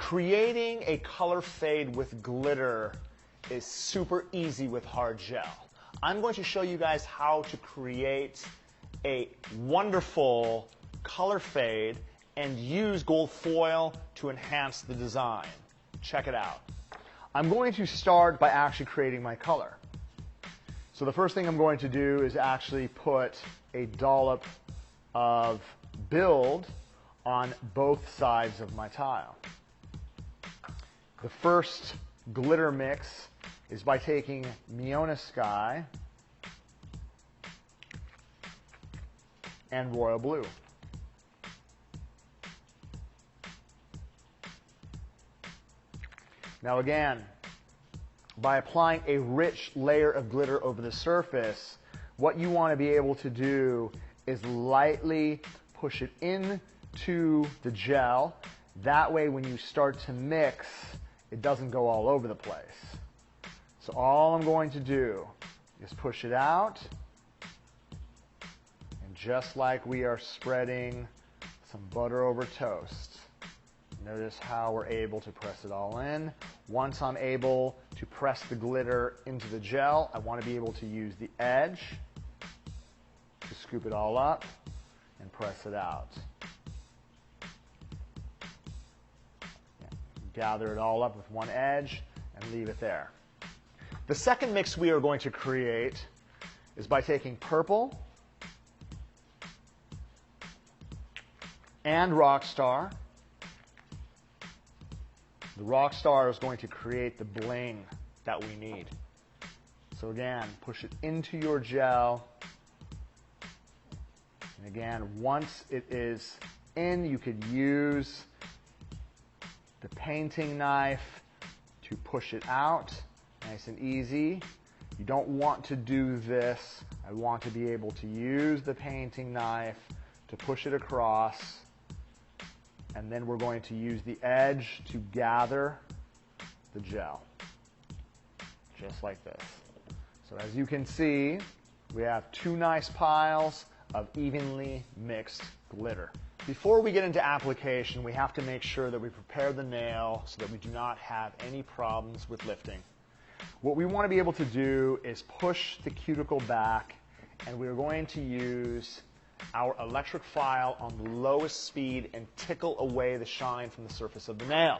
Creating a color fade with glitter is super easy with hard gel. I'm going to show you guys how to create a wonderful color fade and use gold foil to enhance the design. Check it out. I'm going to start by actually creating my color. So the first thing I'm going to do is actually put a dollop of build on both sides of my tile. The first glitter mix is by taking Miona Sky and Royal Blue. Now again, by applying a rich layer of glitter over the surface, what you want to be able to do is lightly push it into the gel. That way when you start to mix, it doesn't go all over the place. So all I'm going to do is push it out, and just like we are spreading some butter over toast, notice how we're able to press it all in. Once I'm able to press the glitter into the gel, I want to be able to use the edge to scoop it all up and press it out. Gather it all up with one edge and leave it there. The second mix we are going to create is by taking purple and Rockstar. The Rockstar is going to create the bling that we need. So again, push it into your gel. And again, once it is in, you could use the painting knife to push it out, nice and easy. You don't want to do this. I want to be able to use the painting knife to push it across, and then we're going to use the edge to gather the gel, just like this. So as you can see, we have two nice piles of evenly mixed glitter. Before we get into application, we have to make sure that we prepare the nail so that we do not have any problems with lifting. What we want to be able to do is push the cuticle back, and we're going to use our electric file on the lowest speed and tickle away the shine from the surface of the nail.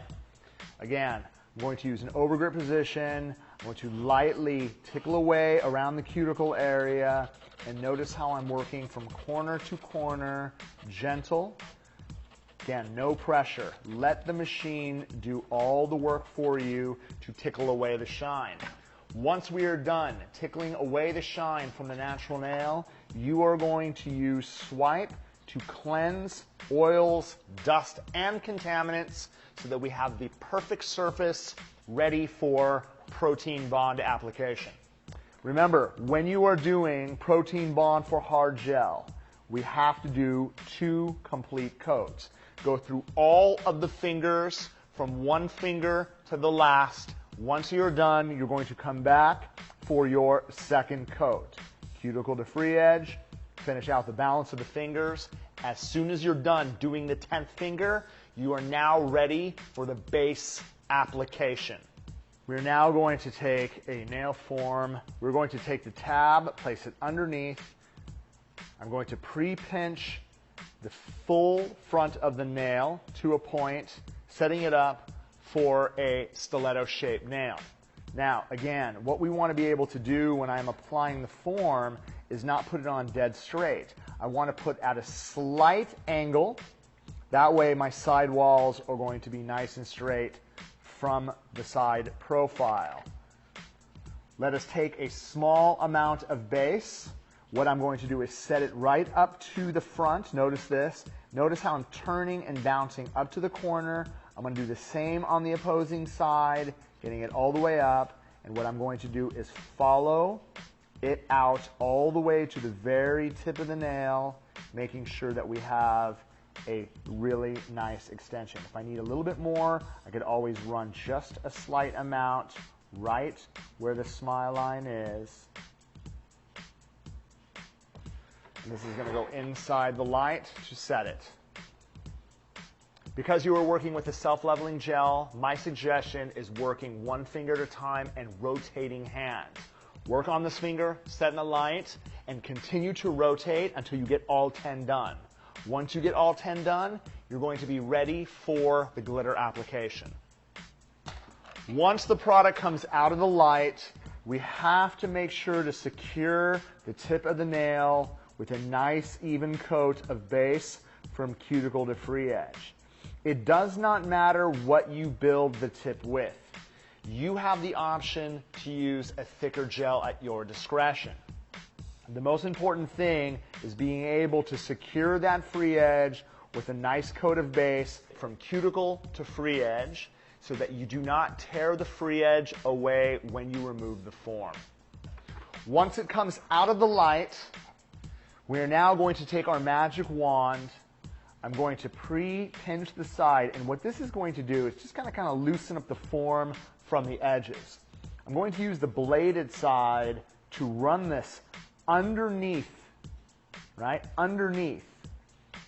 Again, I'm going to use an overgrip position. I'm going to lightly tickle away around the cuticle area, and notice how I'm working from corner to corner, gentle. Again, no pressure. Let the machine do all the work for you to tickle away the shine. Once we are done tickling away the shine from the natural nail, you are going to use Swipe to cleanse oils, dust, and contaminants so that we have the perfect surface ready for protein bond application. Remember, when you are doing protein bond for hard gel, we have to do 2 complete coats. Go through all of the fingers from one finger to the last. Once you're done, you're going to come back for your second coat. Cuticle to free edge, finish out the balance of the fingers. As soon as you're done doing the 10th finger, you are now ready for the base application. We're now going to take a nail form. We're going to take the tab, place it underneath. I'm going to pre-pinch the full front of the nail to a point, setting it up for a stiletto-shaped nail. Now, again, what we want to be able to do when I'm applying the form is not put it on dead straight. I want to put at a slight angle. That way my side walls are going to be nice and straight from the side profile. Let us take a small amount of base. What I'm going to do is set it right up to the front. Notice this. Notice how I'm turning and bouncing up to the corner. I'm going to do the same on the opposing side, getting it all the way up. And what I'm going to do is follow it out all the way to the very tip of the nail, making sure that we have a really nice extension. If I need a little bit more, I could always run just a slight amount right where the smile line is. And this is going to go inside the light to set it. Because you are working with a self-leveling gel, my suggestion is working one finger at a time and rotating hand. Work on this finger, set in the light, and continue to rotate until you get all 10 done. Once you get all 10 done, you're going to be ready for the glitter application. Once the product comes out of the light, we have to make sure to secure the tip of the nail with a nice even coat of base from cuticle to free edge. It does not matter what you build the tip with. You have the option to use a thicker gel at your discretion. The most important thing is being able to secure that free edge with a nice coat of base from cuticle to free edge so that you do not tear the free edge away when you remove the form. Once it comes out of the light, we are now going to take our magic wand. I'm going to pre-pinch the side, and what this is going to do is just kind of loosen up the form from the edges. I'm going to use the bladed side to run this underneath, right? Underneath.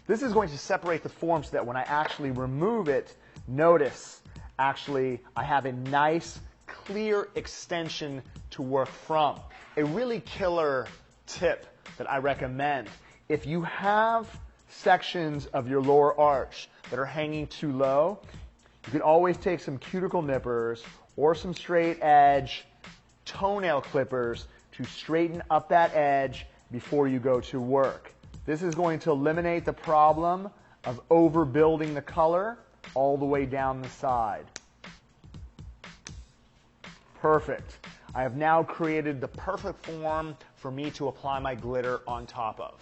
This is going to separate the form so that when I actually remove it, notice, actually, I have a nice, clear extension to work from. A really killer tip that I recommend. If you have sections of your lower arch that are hanging too low, you can always take some cuticle nippers or some straight edge toenail clippers to straighten up that edge before you go to work. This is going to eliminate the problem of overbuilding the color all the way down the side. Perfect. I have now created the perfect form for me to apply my glitter on top of.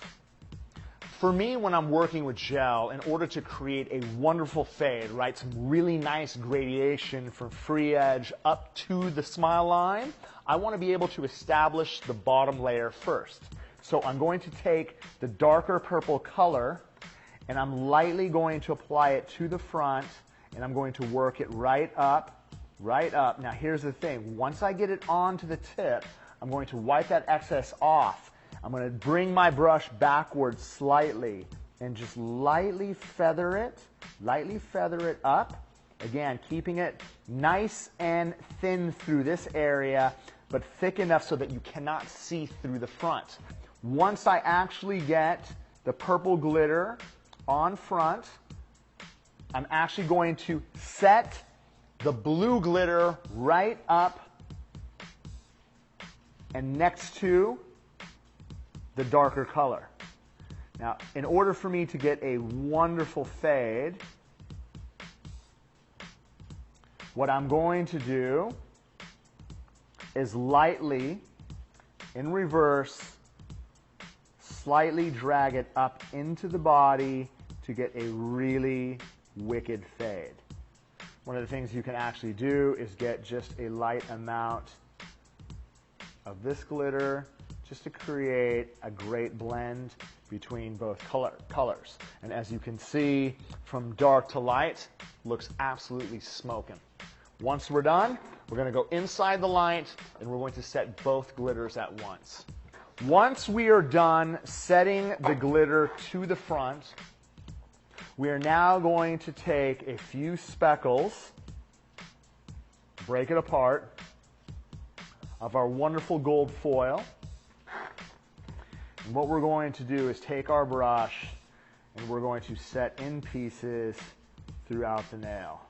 For me, when I'm working with gel, in order to create a wonderful fade, right, some really nice gradation from free edge up to the smile line, I want to be able to establish the bottom layer first. So I'm going to take the darker purple color and I'm lightly going to apply it to the front and I'm going to work it right up, right up. Now here's the thing, once I get it onto the tip, I'm going to wipe that excess off. I'm going to bring my brush backwards slightly and just lightly feather it up. Again, keeping it nice and thin through this area, but thick enough so that you cannot see through the front. Once I actually get the purple glitter on front, I'm actually going to set the blue glitter right up and next to the darker color. Now, in order for me to get a wonderful fade, what I'm going to do is lightly, in reverse, slightly drag it up into the body to get a really wicked fade. One of the things you can actually do is get just a light amount of this glitter just to create a great blend between both colors. And as you can see, from dark to light, looks absolutely smoking. Once we're done, we're going to go inside the light and we're going to set both glitters at once. Once we are done setting the glitter to the front, we are now going to take a few speckles, break it apart, of our wonderful gold foil. And what we're going to do is take our brush and we're going to set in pieces throughout the nail.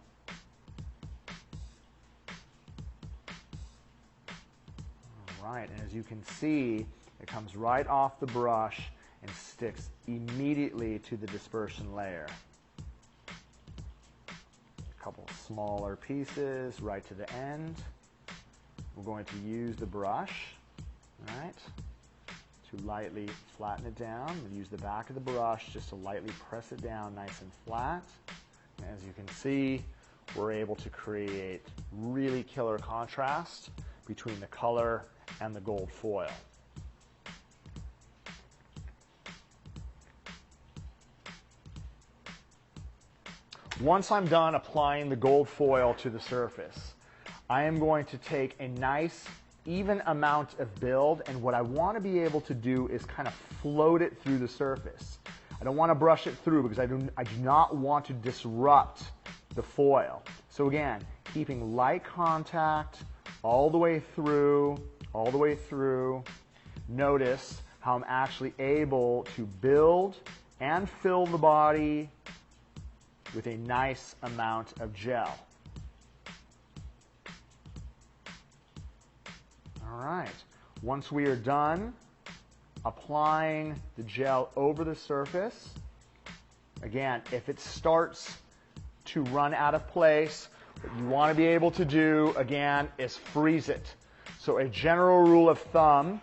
All right, and as you can see, it comes right off the brush and sticks immediately to the dispersion layer. A couple smaller pieces right to the end. We're going to use the brush, all right, to lightly flatten it down. We'll use the back of the brush just to lightly press it down nice and flat. And as you can see, we're able to create really killer contrast between the color and the gold foil. Once I'm done applying the gold foil to the surface, I am going to take a nice even amount of build, and what I want to be able to do is kind of float it through the surface. I don't want to brush it through because I do not want to disrupt the foil. So again, keeping light contact all the way through, all the way through. Notice how I'm actually able to build and fill the body with a nice amount of gel. All right. Once we are done applying the gel over the surface, again, if it starts to run out of place, what you want to be able to do, again, is freeze it. So a general rule of thumb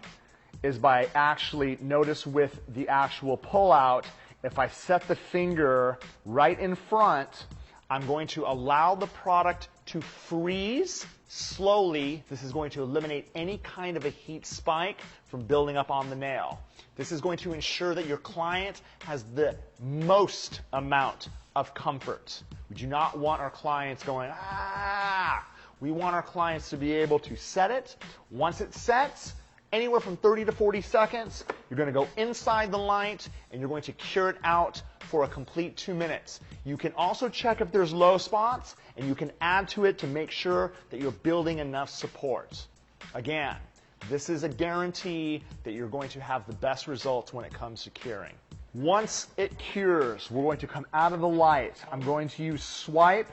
is by actually, notice with the actual pull-out, if I set the finger right in front, I'm going to allow the product to freeze slowly. This is going to eliminate any kind of a heat spike from building up on the nail. This is going to ensure that your client has the most amount of comfort. We do not want our clients going, ah! We want our clients to be able to set it. Once it sets, anywhere from 30 to 40 seconds, you're going to go inside the light and you're going to cure it out for a complete 2 minutes. You can also check if there's low spots and you can add to it to make sure that you're building enough support. Again, this is a guarantee that you're going to have the best results when it comes to curing. Once it cures, we're going to come out of the light. I'm going to use Swipe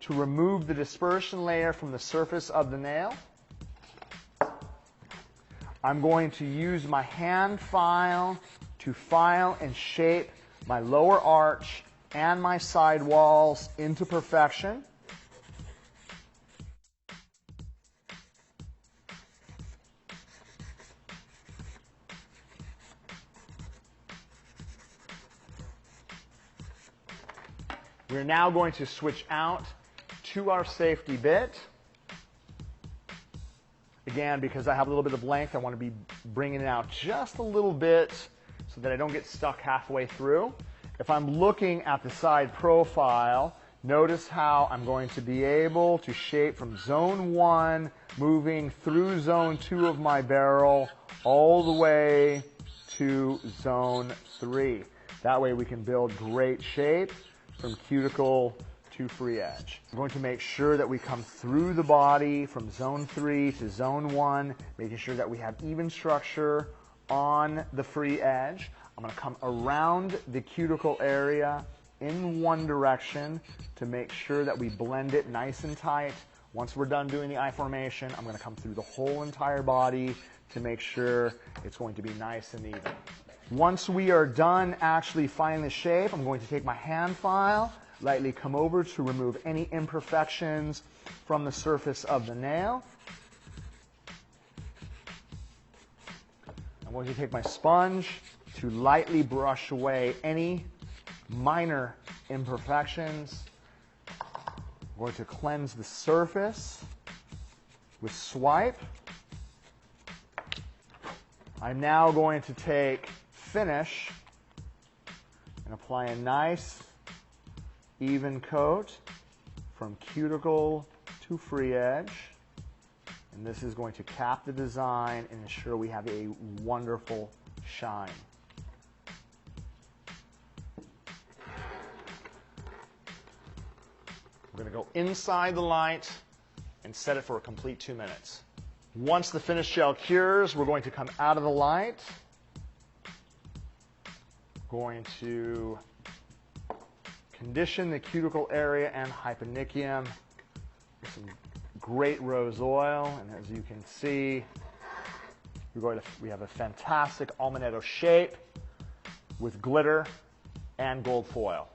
to remove the dispersion layer from the surface of the nail. I'm going to use my hand file to file and shape my lower arch and my side walls into perfection. We're now going to switch out to our safety bit. Again, because I have a little bit of length, I want to be bringing it out just a little bit so that I don't get stuck halfway through. If I'm looking at the side profile, notice how I'm going to be able to shape from zone 1, moving through zone 2 of my barrel, all the way to zone 3. That way we can build great shape from cuticle to free edge. I'm going to make sure that we come through the body from zone 3 to zone 1, making sure that we have even structure on the free edge. I'm going to come around the cuticle area in one direction to make sure that we blend it nice and tight. Once we're done doing the eye formation, I'm going to come through the whole entire body to make sure it's going to be nice and even. Once we are done actually finding the shape, I'm going to take my hand file, lightly come over to remove any imperfections from the surface of the nail. I'm going to take my sponge to lightly brush away any minor imperfections. I'm going to cleanse the surface with Swipe. I'm now going to take Finish and apply a nice even coat from cuticle to free edge. And this is going to cap the design and ensure we have a wonderful shine. We're going to go inside the light and set it for a complete 2 minutes. Once the finished gel cures, we're going to come out of the light. Going to condition the cuticle area and hyponychium with some great rose oil. And as you can see, we have a fantastic almanetto shape with glitter and gold foil.